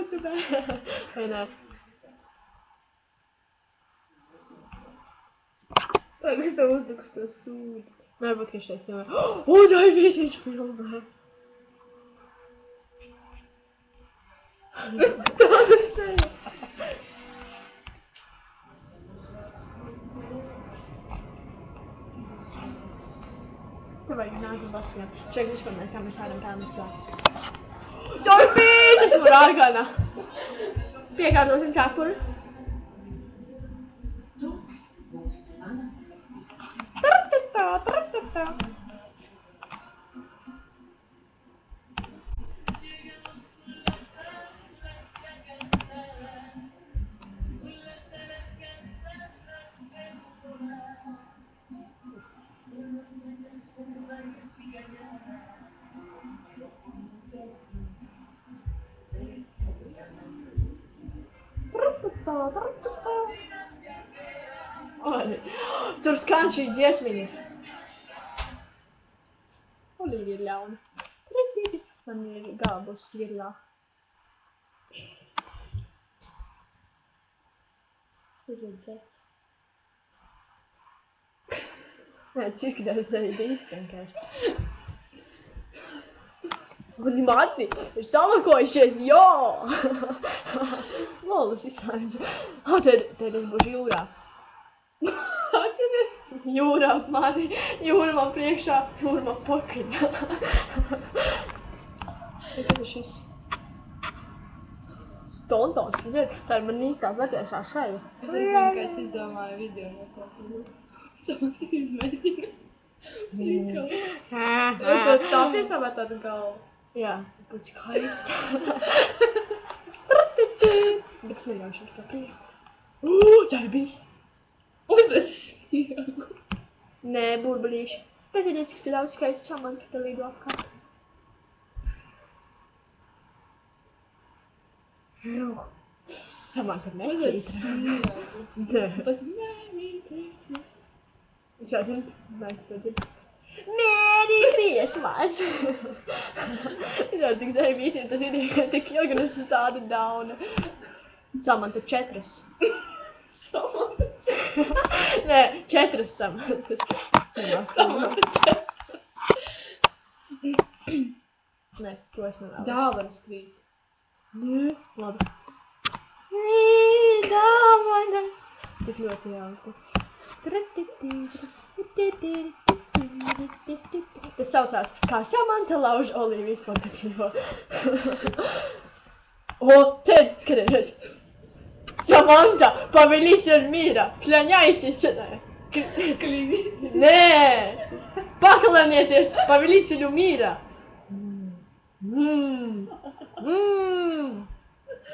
Vai nē? Tagad es tev uzlikšu to sūdus. Varbūt, ka viņš šeit filmē. O, tā ir viesi, viņš filmē. Tāda seja. Tev vajag nākt Latvijā. Šeit viņš filmē, kā mēs ēdam kāmestrā. Zorbīts! Es varu ārgānā. Piekārtosim ķepuri. Tratata. Tur skan šī dziesmiņa. Olīvi ir ļauna. Man ir gābus svirlā. Uzliet sēdz. Nē, tas izskatās zaidīs vienkārši. Un mati ir samakojušies, jo! Lolas izslēdzu. Tad es būšu jūrā. Atceries? Jūrā mani, jūra man priekšā, jūra man pakaļā. Kas ir šis? Stontons, dzird, tā ir man īstā patiešā šeja. Es zinu, ka es izdomāju video nosaukumu. Samaki izmēģina. Tā tiesībā tāda galva. Jā, būs skaista. Bet es neļaušu jums to priekšu. Tā ir bijis. Uzliec sniegu. Nē, burbulīši. Bet ir cik daudz skaisti šamanti, ka līdu apkārt. Samanta necītra. Nē. Tas Merry Christmas. Es jau zinu, ka to dzird. Merry Christmas! Es jau tik zēju visiem tas video, ka tik ilgi, un es stādu dauna. Samanta 4. Samanta 4. Nē, 4 Samantas. Samanta 4. Nē, to es nevēlos. Dāvanas krīt. Nē, labi. Dāvanas. Cik ļoti jauki. Tas saucās, kā Samanta lauž olīvijas portatīvo. O, te, skaties. Samanta, повелитель мира, кляняйтесь. Klīnīt. Nē, paklanieties повелителю мира.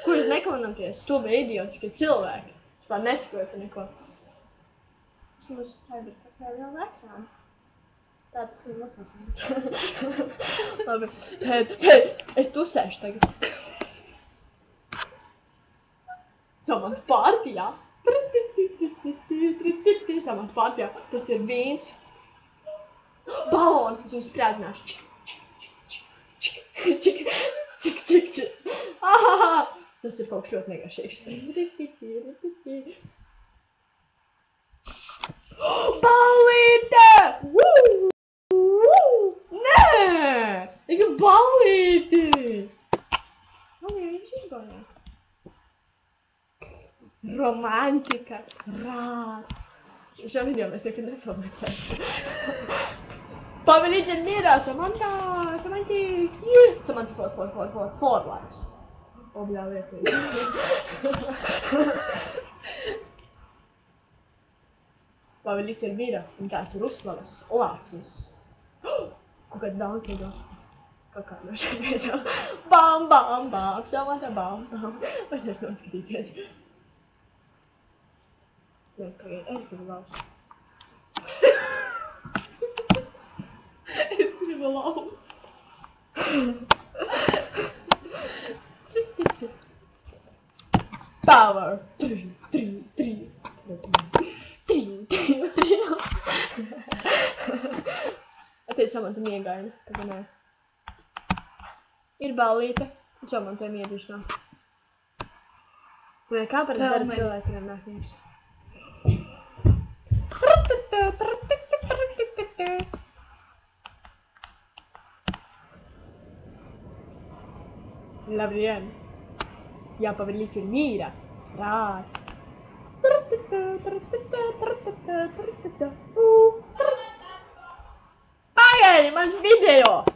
Ko jūs neklanaties? Stulbi idiotiskie cilvēki. Es pār nesaprotu neko. Es mums ceru, ka tā ir vēl ekrāna. Tāds nosās mums. Labi, es tusēšu tagad. Samanta pārtijā. Samanta pārtijā. Tas ir vīns. Baloni. Es jums sprēdzināšu. Čik. Ahaha. Tas ir kaut kas ļoti negaršīgs. Ballīte! Nē! Tikai ballīti! Man jau viņš izgājā. Romantika. Šo video mēs nekad nepublicēsim. Повелитель мира, Саманта, Саманти, Саманти for lives. O, bļā, liecīgi. Повелитель mira, un tās ir uzslavas, ovācijas. Kaut kāds daudz lido. Kaut kā no šeit beidzām. Bam, bam, bam, Samanta, bam, bam. Vajadzēs noskatīties. Nē, pagaid, es gribu laust. Es gribu laust. Power! 3. Attiec Samanta miegaina, tad nē. Ir ballīte, un Samanta miedīšanā. Vai kā par daru Pelmeni. cilvēkiem nākums? Labdien! Jāpavēl ir mīra! Rāt! Pagaidi, mans video!